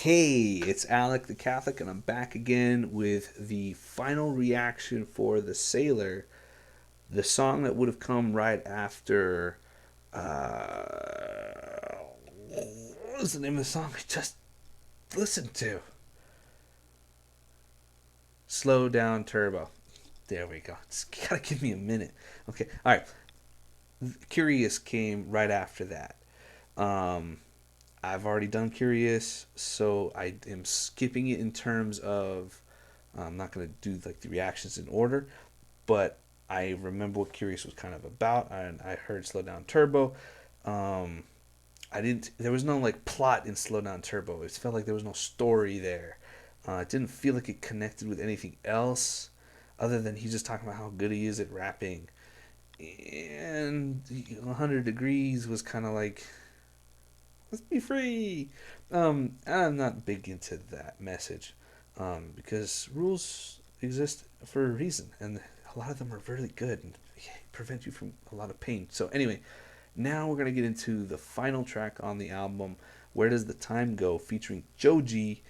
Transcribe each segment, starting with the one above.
Hey, it's Alec the Catholic, and I'm back again with the final reaction for The Sailor, the song that would have come right after. What was the name of the song I just listened to? Slow Down Turbo. There we go. Just gotta give me a minute. Okay, alright. Curious came right after that. Um, I've already done Curious, so I am skipping it in terms of. I'm not going to do like the reactions in order, but I remember what Curious was kind of about, and I heard Slow Down Turbo. Um, I didn't. There was no like plot in Slow Down Turbo. It felt like there was no story there. It didn't feel like it connected with anything else, other than he's just talking about how good he is at rapping. And 100 Degrees was kind of like, let's be free. I'm not big into that message, because rules exist for a reason, and a lot of them are really good and prevent you from a lot of pain. So anyway, now we're gonna get into the final track on the album, "Where Does the Time Go," featuring Joji,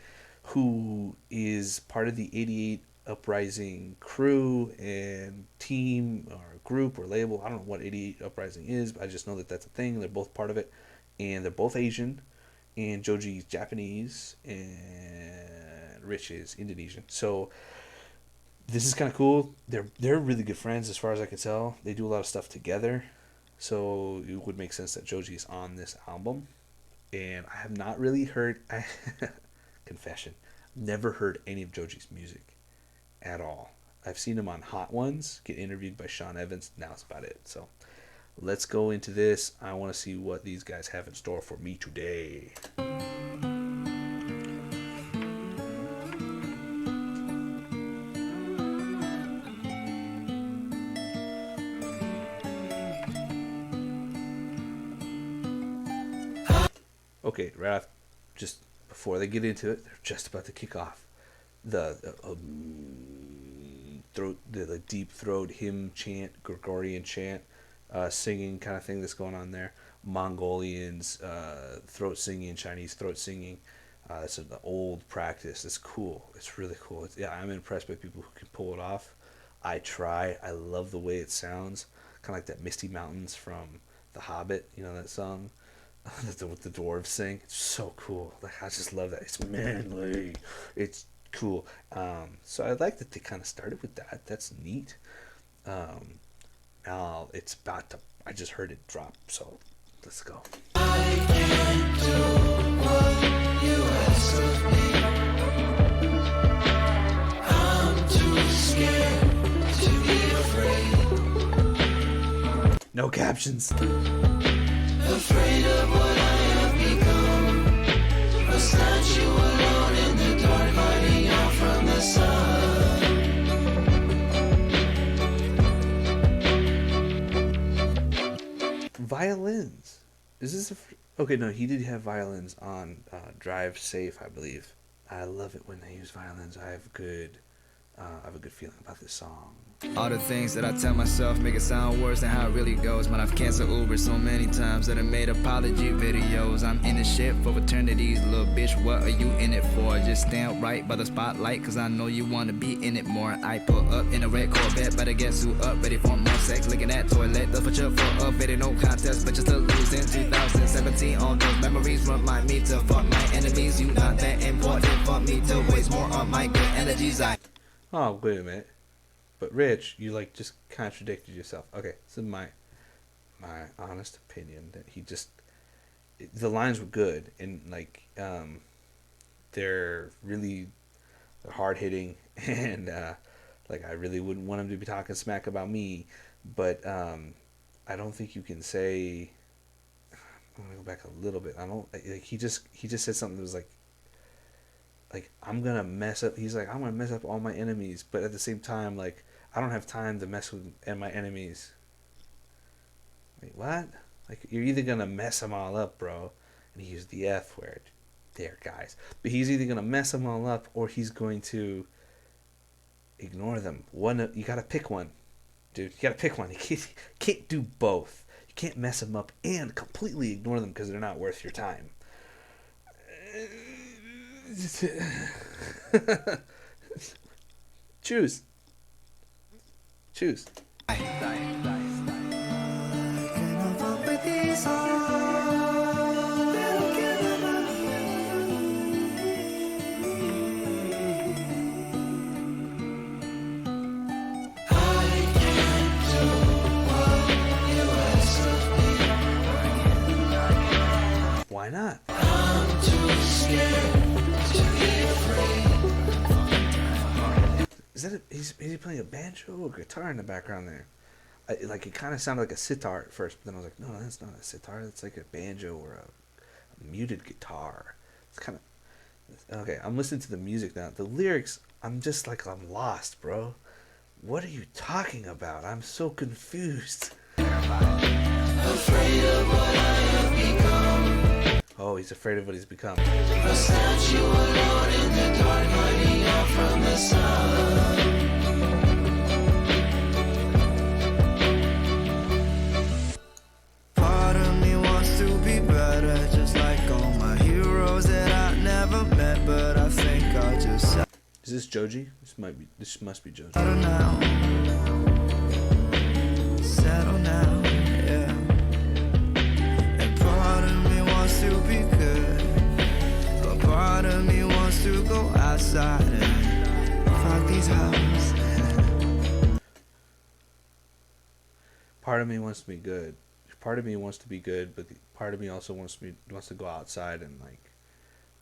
who is part of the '88 Uprising crew and team or group or label. I don't know what '88 Uprising is, but I just know that that's a thing. They're both part of it, and they're both Asian, and Joji's Japanese, and Rich is Indonesian. So this is kind of cool. They're really good friends as far as I can tell. They do a lot of stuff together, so it would make sense that Joji is on this album. And I have not really heard. Confession, never heard any of Joji's music at all. I've seen him on Hot Ones get interviewed by Sean Evans. Now that's about it. So let's go into this. I want to see what these guys have in store for me today. Okay, right off, just before they get into it, they're just about to kick off the throat, the deep throat hymn chant, Gregorian chant, singing kind of thing that's going on there. Mongolians throat singing, Chinese throat singing. It's an old practice. It's cool. It's really cool. Yeah, I'm impressed by people who can pull it off. I try. I love the way it sounds. Kind of like that Misty Mountains from The Hobbit. You know that song that the dwarves sing. It's so cool. Like, I just love that. It's manly. It's cool. So I like that they kind of started with that. That's neat. Now it's about to. I just heard it drop. So let's go. I can't do what you ask of me. I'm too scared to be afraid. No captions. Afraid of what I have become. A statue alone in the dark, hiding out from the sun. Violins. Is this okay? No, he did have violins on Drive Safe, I believe. I love it when they use violins. I have a good feeling about this song. All the things that I tell myself make it sound worse than how it really goes. Man, I've canceled Uber so many times that I made apology videos. I'm in this shit for fraternities, little bitch, what are you in it for? Just stand right by the spotlight, cause I know you wanna be in it more. I pull up in a red Corvette, better get suit up, ready for more sex, licking that toilet. The future for a video, no contest, but just to lose in 2017. All those memories remind me to fuck my enemies. You not that important for me to waste more on my good energies. Oh, wait a minute. But Rich, you like just contradicted yourself. Okay, this is my honest opinion that the lines were good, and like they're hard hitting, and like I really wouldn't want him to be talking smack about me, but I don't think you can say. I'm gonna go back a little bit. I don't like he just said something that was like I'm gonna mess up. He's like, I'm gonna mess up all my enemies, but at the same time, like, I don't have time to mess with my enemies. Wait, what? Like, you're either gonna mess them all up, bro, and he used the F word there, guys. But he's either gonna mess them all up or he's going to ignore them. You gotta pick one, dude. You gotta pick one. You can't do both. You can't mess them up and completely ignore them because they're not worth your time. Choose. Choose. Why not? Is that is he playing a banjo or guitar in the background there? Like it kind of sounded like a sitar at first, but then I was like, no, that's not a sitar. That's like a banjo or a muted guitar. It's kind of okay. I'm listening to the music now. The lyrics, I'm just like I'm lost, bro. What are you talking about? I'm so confused. Afraid of what I have become. Oh, he's afraid of what he's become. A statue alone in the dark, hiding out from the sun. Part of me wants to be better, just like all my heroes that I never met, but I think I'll just Is this Joji? This must be Joji. settle now. Settle now, yeah. And part of me wants to be good, but part of me wants to go outside and fuck these hoes. Part of me wants to be good. Part of me wants to be good, but part of me also wants to go outside and like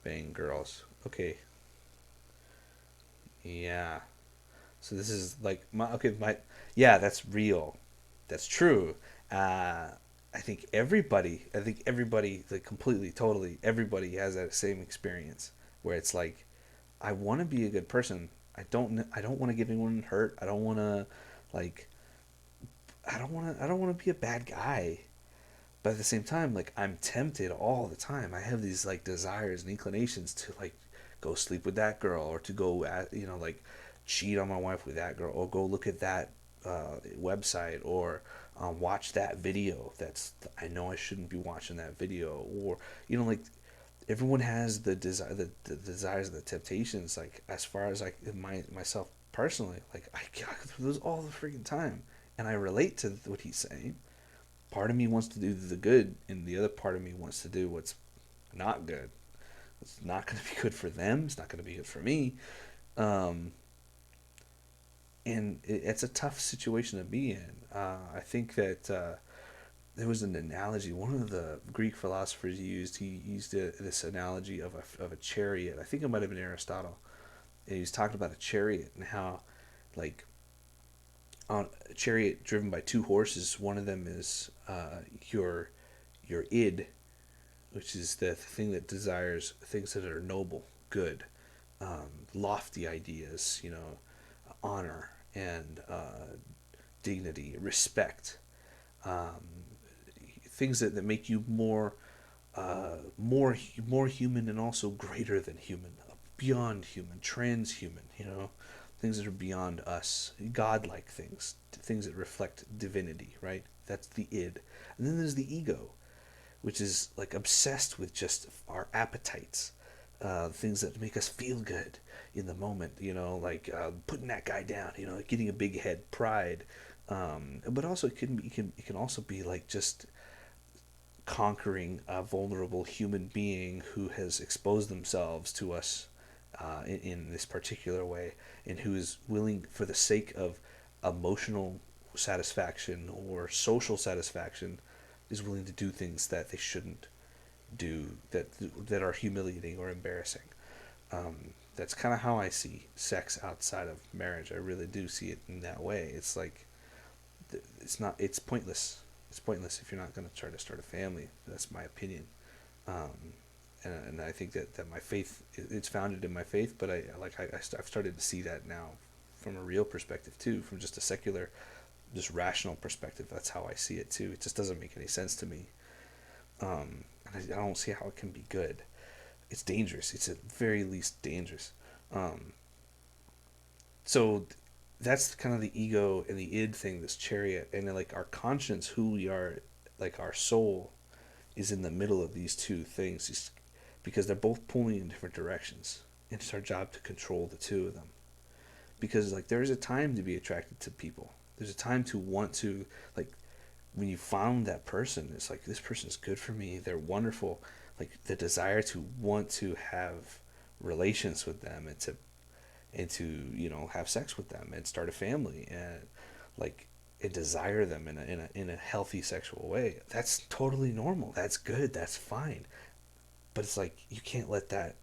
bang girls. Okay. Yeah. So this is like my yeah, that's real. That's true. I think everybody like completely totally everybody has that same experience where it's like I want to be a good person. I don't want to get anyone hurt. I don't want to like I don't want to be a bad guy. But at the same time, like I'm tempted all the time. I have these like desires and inclinations to like go sleep with that girl or to go like cheat on my wife with that girl or go look at that website or watch that video that's I know I shouldn't be watching that video or like everyone has the desires and the temptations like as far as like myself personally like I go through those all the freaking time and I relate to what he's saying. Part of me wants to do the good and the other part of me wants to do what's not good. It's not going to be good for them. It's not going to be good for me. Um, and it's a tough situation to be in. I think that there was an analogy. One of the Greek philosophers he used this analogy of a chariot. I think it might have been Aristotle. And he was talking about a chariot and how, like, on a chariot driven by two horses, one of them is your id, which is the thing that desires things that are noble, good, lofty ideas, honor and dignity, respect, um, things that make you more human and also greater than human, beyond human, transhuman, things that are beyond us, godlike things, things that reflect divinity, right? That's the id. And then there's the ego, which is like obsessed with just our appetites, things that make us feel good in the moment, like putting that guy down, like getting a big head, pride. But also it can also be like just conquering a vulnerable human being who has exposed themselves to us in this particular way and who is willing for the sake of emotional satisfaction or social satisfaction is willing to do things that they shouldn't do that are humiliating or embarrassing. That's kind of how I see sex outside of marriage. I really do see it in that way. It's like it's pointless. It's pointless if you're not going to try to start a family. That's my opinion. Um, and I think that my faith it's founded in my faith, but I've started to see that now from a real perspective too, from just a secular, just rational perspective. That's how I see it too. It just doesn't make any sense to me, and I don't see how it can be good. It's dangerous. It's at very least dangerous. Um, so that's kind of the ego and the id thing, this chariot, and then like our conscience, who we are, like our soul, is in the middle of these two things. because they're both pulling in different directions. And it's our job to control the two of them. Because like there is a time to be attracted to people. There's a time to want to, like, when you found that person, it's like, this person is good for me. They're wonderful. Like the desire to want to have relations with them and to have sex with them and start a family and like and desire them in a healthy sexual way. That's totally normal. That's good. That's fine. But it's like you can't let that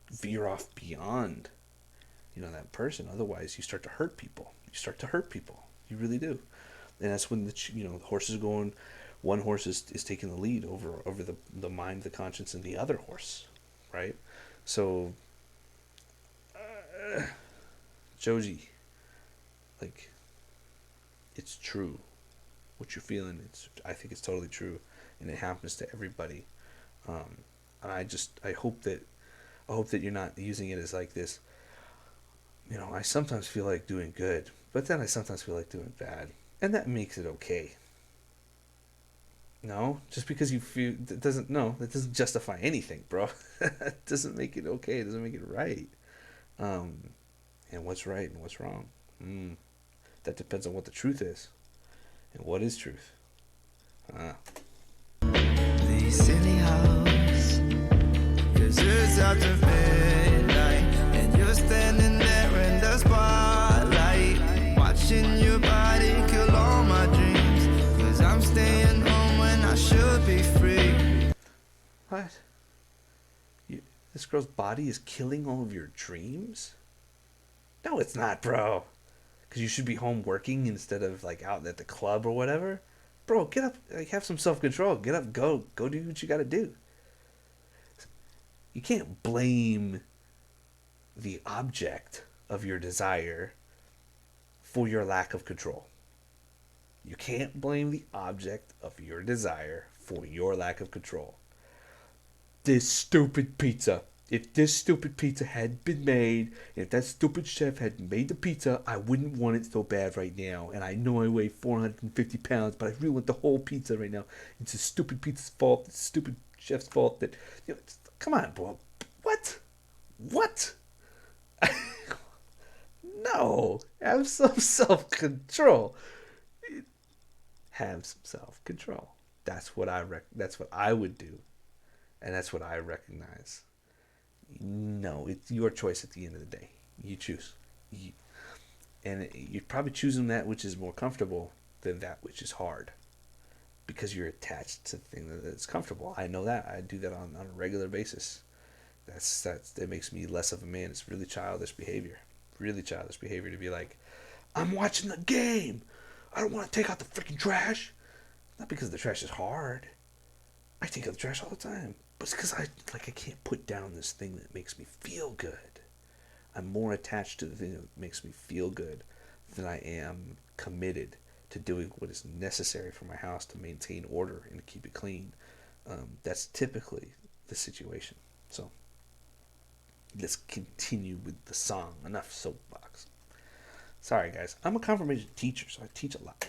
veer off beyond that person. Otherwise, you start to hurt people. You start to hurt people. You really do. And that's when the horse is going. One horse is taking the lead over the mind, the conscience, and the other horse, right? So, Joji, like, it's true. What you're feeling, I think it's totally true, and it happens to everybody. And I hope that you're not using it as like this. I sometimes feel like doing good, but then I sometimes feel like doing bad, and that makes it okay. No, just because you feel that doesn't justify anything, bro. It doesn't make it okay. It doesn't make it right. Um, and what's right and what's wrong? That depends on what the truth is. And what is truth? These silly hoes, 'cause it's after midnight, and you're standing there in the spotlight, watching your body kill all my dreams, 'cause I'm staying home when I should be free. What? This girl's body is killing all of your dreams? No, it's not, bro. Because you should be home working instead of like out at the club or whatever. Bro, get up. Like, have some self control. Get up. Go do what you got to do. You can't blame the object of your desire for your lack of control. You can't blame the object of your desire for your lack of control. This stupid pizza. If this stupid pizza had been made, if that stupid chef had made the pizza, I wouldn't want it so bad right now. And I know I weigh 450 pounds, but I really want the whole pizza right now. It's the stupid pizza's fault. It's the stupid chef's fault. Come on, bro. What? What? No. Have some self-control. Have some self-control. That's what I would do, and that's what I recognize. No, it's your choice at the end of the day. You choose. And you're probably choosing that which is more comfortable than that which is hard. Because you're attached to the thing that's comfortable. I know that. I do that on a regular basis. That makes me less of a man. It's really childish behavior. Really childish behavior to be like, I'm watching the game. I don't want to take out the freaking trash. Not because the trash is hard. I take out the trash all the time. But it's because I can't put down this thing that makes me feel good. I'm more attached to the thing that makes me feel good than I am committed to doing what is necessary for my house to maintain order and to keep it clean. That's typically the situation. So let's continue with the song. Enough soapbox. Sorry, guys. I'm a confirmation teacher, so I teach a lot.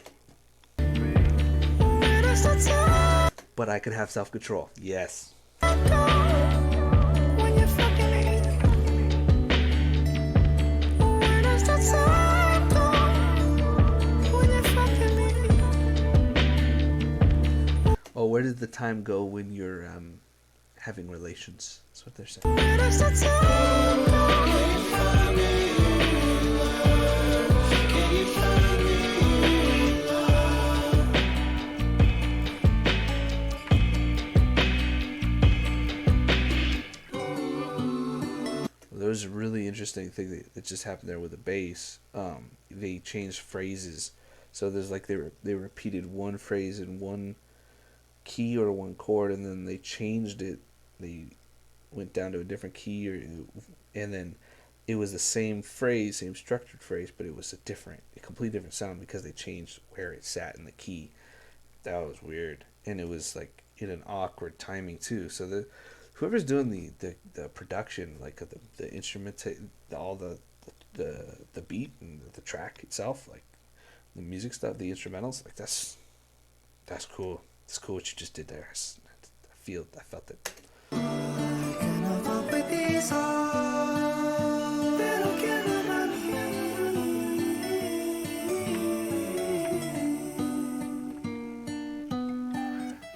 But I could have self-control. Yes. Oh, where did the time go when you're having relations? That's what they're saying. There was a really interesting thing that just happened there with the bass. They changed phrases, so there's like they repeated one phrase in one key or one chord, and then they changed it. They went down to a different key, and then it was the same phrase, same structured phrase, but it was a completely different sound because they changed where it sat in the key. That was weird, and it was like in an awkward timing too. So whoever's doing the production, like the instrument, all the beat and the track itself, like the music stuff, the instrumentals, like that's cool. It's cool what you just did there. I felt it.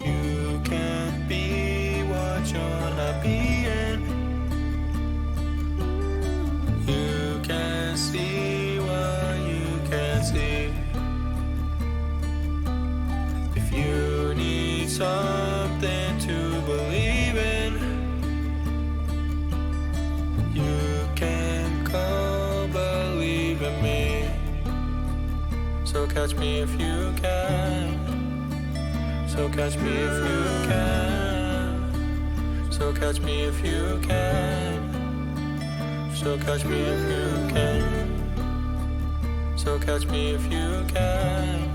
You can't be what you're not being. You can't see what you can't see. If you need something to believe in, you can come believe in me. So catch me if you can. So catch me if you can. So catch me if you can. So catch me if you can. So catch me if you can.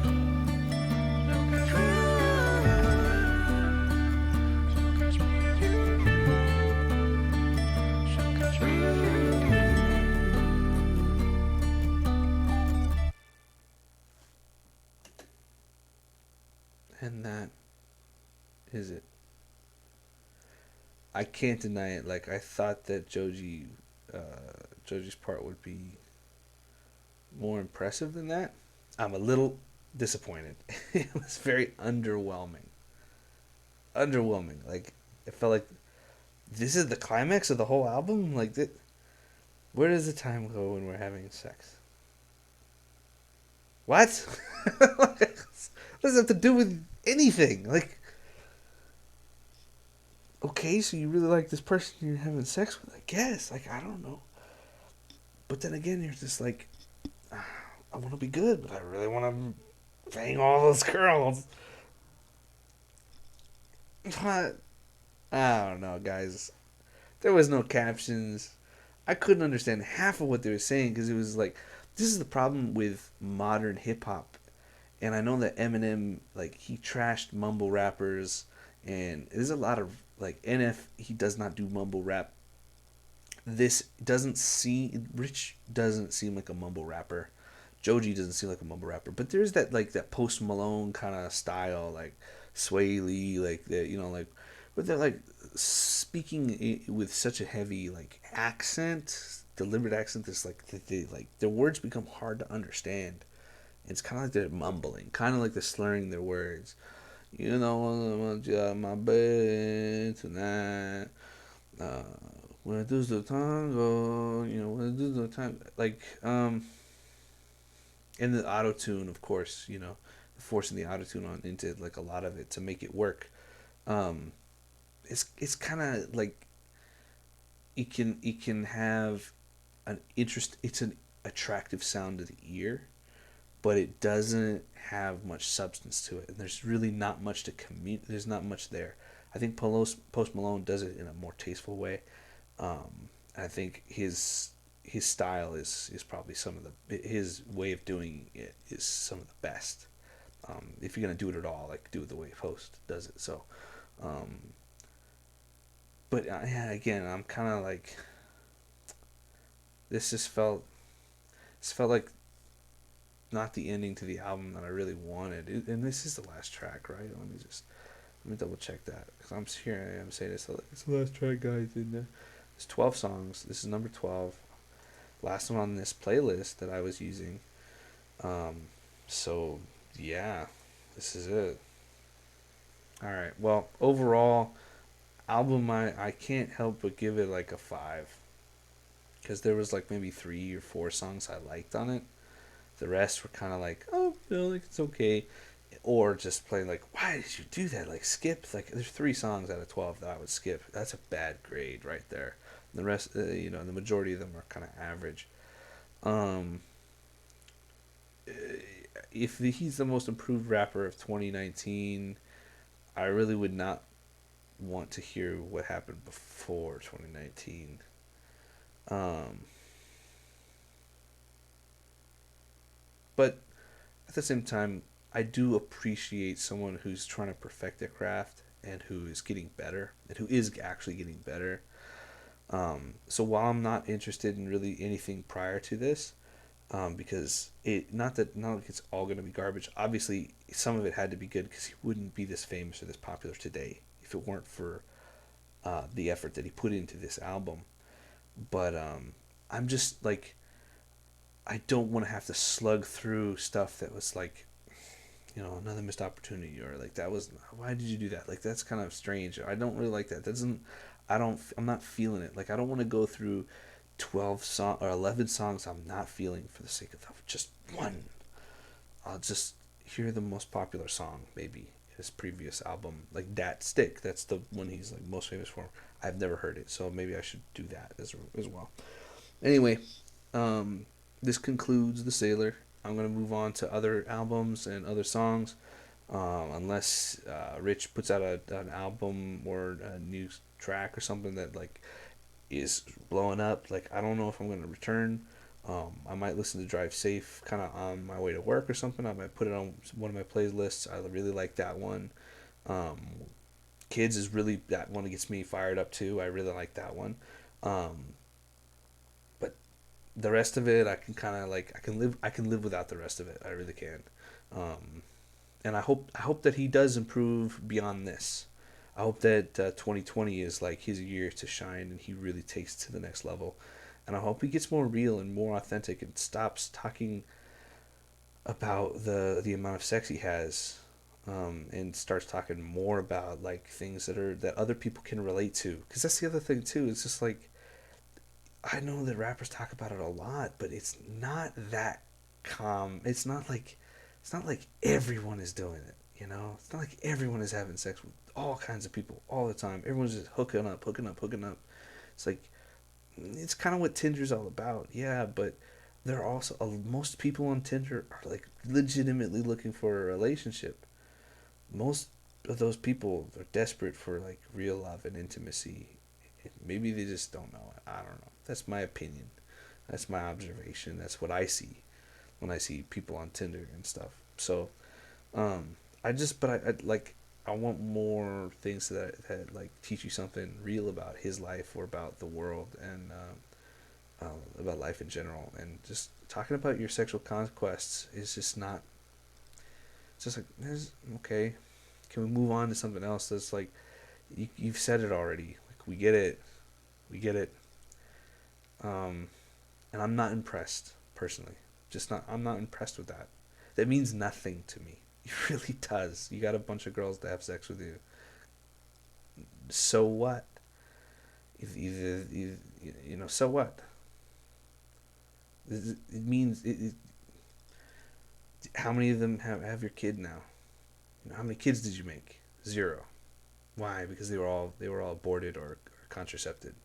And that is it. I can't deny it. Like, I thought that Joji's part would be more impressive than that. I'm a little disappointed. It was very underwhelming. Underwhelming. Like, it felt like this is the climax of the whole album. Like, where does the time go when we're having sex? What? What does it have to do with anything? Like, okay, so you really like this person you're having sex with, I guess. Like, I don't know. But then again, you're just like, I want to be good, but I really want to bang all those girls. But I don't know, guys. There was no captions. I couldn't understand half of what they were saying because it was like, this is the problem with modern hip hop. And I know that Eminem, like, he trashed mumble rappers, and there's a lot of, like, NF, he does not do mumble rap. Rich doesn't seem like a mumble rapper. Joji doesn't seem like a mumble rapper. But there's that, like, that Post Malone kind of style, like, Sway Lee, like, that, like, but they're, like, speaking with such a heavy, like, accent, deliberate accent, that's, like, their words become hard to understand. It's kind of like they're mumbling, kind of like they're slurring their words. You know, I want you out my bed tonight. Uh, where does the time go? Where does the time, like, and the auto tune, of course. Forcing the auto tune on into, like, a lot of it to make it work. Um, it's kind of like it can have an interest. It's an attractive sound to the ear, but it doesn't have much substance to it, and there's really not much to There's not much there. I think Post Malone does it in a more tasteful way. I think his style is probably his way of doing it is some of the best. If you're gonna do it at all, like, do it the way Post does it. So, um, but yeah, again, I'm kind of like, this just felt like not the ending to the album that I really wanted. And this is the last track, right? Let me double check that, because I am saying this. It's the last track, guys. And there's 12 songs. This is number 12. Last one on this playlist that I was using. So yeah, this is it. All right. Well, overall album, I can't help but give it like a 5, because there was like maybe 3 or 4 songs I liked on it. The rest were kind of like, oh, like, it's okay, or just playing like, why did you do that? Like, skip. Like, there's 3 songs out of 12 that I would skip. That's a bad grade right there. The rest, the majority of them are kind of average. Um, if he's the most improved rapper of 2019, I really would not want to hear what happened before 2019. Um, but at the same time, I do appreciate someone who's trying to perfect their craft and who is getting better and who is actually getting better. So while I'm not interested in really anything prior to this, because not like it's all going to be garbage. Obviously, some of it had to be good because he wouldn't be this famous or this popular today if it weren't for the effort that he put into this album. But I'm just like, I don't want to have to slug through stuff that was like, another missed opportunity, or like, that was, why did you do that? Like, that's kind of strange. I don't really like that. That doesn't, I'm not feeling it. Like, I don't want to go through 12 song or 11 songs I'm not feeling for the sake of just one. I'll just hear the most popular song, maybe his previous album, like Dat Stick. That's the one he's like most famous for. I've never heard it, so maybe I should do that as well. Anyway, this concludes The Sailor. I'm gonna move on to other albums and other songs, unless Rich puts out an album or a new track or something that like is blowing up. Like, I don't know if I'm gonna return. I might listen to Drive Safe kind of on my way to work or something. I might put it on one of my playlists. I really like that one. Um, Kids is really, that one gets me fired up too. I really like that one. Um, but the rest of it, I can kind of like, I can live without the rest of it. I really can. Um, and I hope that he does improve beyond this. I hope that 2020 is like his year to shine and he really takes to the next level. And I hope he gets more real and more authentic and stops talking about the amount of sex he has, and starts talking more about like things that other people can relate to. Because that's the other thing too. It's just like, I know that rappers talk about it a lot, but it's not that calm. It's not like everyone is doing it. It's not like everyone is having sex with all kinds of people all the time. Everyone's just hooking up, hooking up, hooking up. It's like, it's kind of what Tinder's all about. Yeah, but there are also most people on Tinder are like legitimately looking for a relationship. Most of those people are desperate for like real love and intimacy. Maybe they just don't know it. I don't know. That's my opinion. That's my observation. That's what I see when I see people on Tinder and stuff. So, but I like, I want more things that like teach you something real about his life or about the world, and about life in general. And just talking about your sexual conquests is just not. It's just like, okay. Can we move on to something else that's like, you've said it already. Like, we get it. We get it. Um, and I'm not impressed personally. Just not. I'm not impressed with that. That means nothing to me. It really does. You got a bunch of girls to have sex with you. So what? So what? It means how many of them have your kid now? How many kids did you make? Zero. Why? Because they were all aborted or contracepted.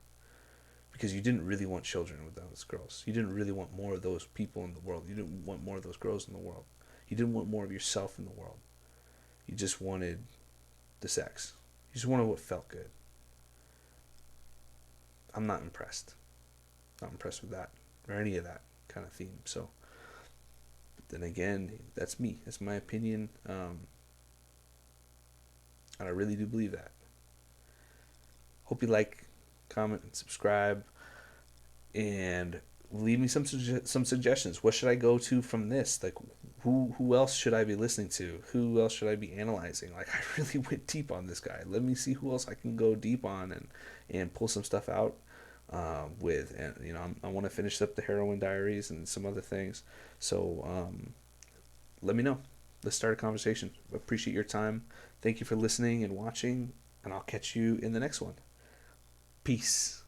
Because you didn't really want children with those girls. You didn't really want more of those people in the world. You didn't want more of those girls in the world. You didn't want more of yourself in the world. You just wanted the sex. You just wanted what felt good. I'm not impressed. Not impressed with that or any of that kind of theme. So, but then again, that's me. That's my opinion. And I really do believe that. Hope you like, comment, and subscribe, and leave me some suggestions. What should I go to from this? Like, who else should I be listening to? Who else should I be analyzing? Like, I really went deep on this guy. Let me see who else I can go deep on and pull some stuff out with. And I want to finish up the Heroin Diaries and some other things. So let me know. Let's start a conversation. Appreciate your time. Thank you for listening and watching, and I'll catch you in the next one. Peace.